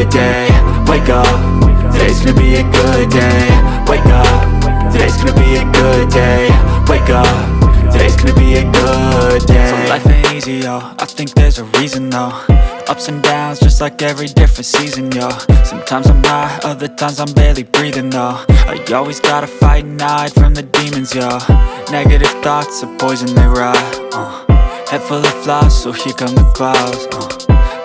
good day. Wake up, today's gonna be a good day. Wake up, today's gonna be a good day. Wake up, today's gonna be a good day. So life ain't easy, yo, I think there's a reason though. Ups and downs, just like every different season, yo. Sometimes I'm high, other times I'm barely breathing, though. I always gotta fight and hide from the demons, yo. Negative thoughts are poison, they rot. Head full of flies, so here come the clouds.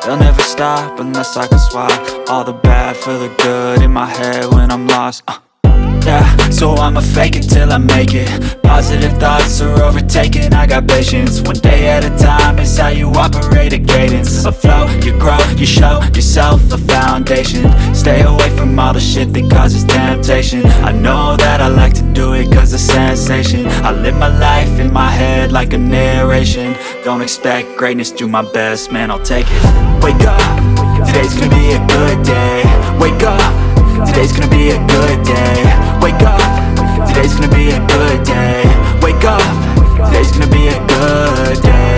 They'll never stop unless I can swap all the bad for the good in my head when I'm lost. Yeah, so I'ma fake it till I make it. Positive thoughts are overtaken, I got patience. One day at a time is how you operate a cadence. A flow, you grow, you show yourself a foundation. Stay away from all the shit that causes temptation. I know that I like to do it cause it's sensation. I live my life in my head like a narration. Don't expect greatness, do my best, man, I'll take it. Wake up, today's gonna be a good day. Wake up, today's gonna be a good day. Wake up, today's gonna be a good day. Wake up, today's gonna be a good day.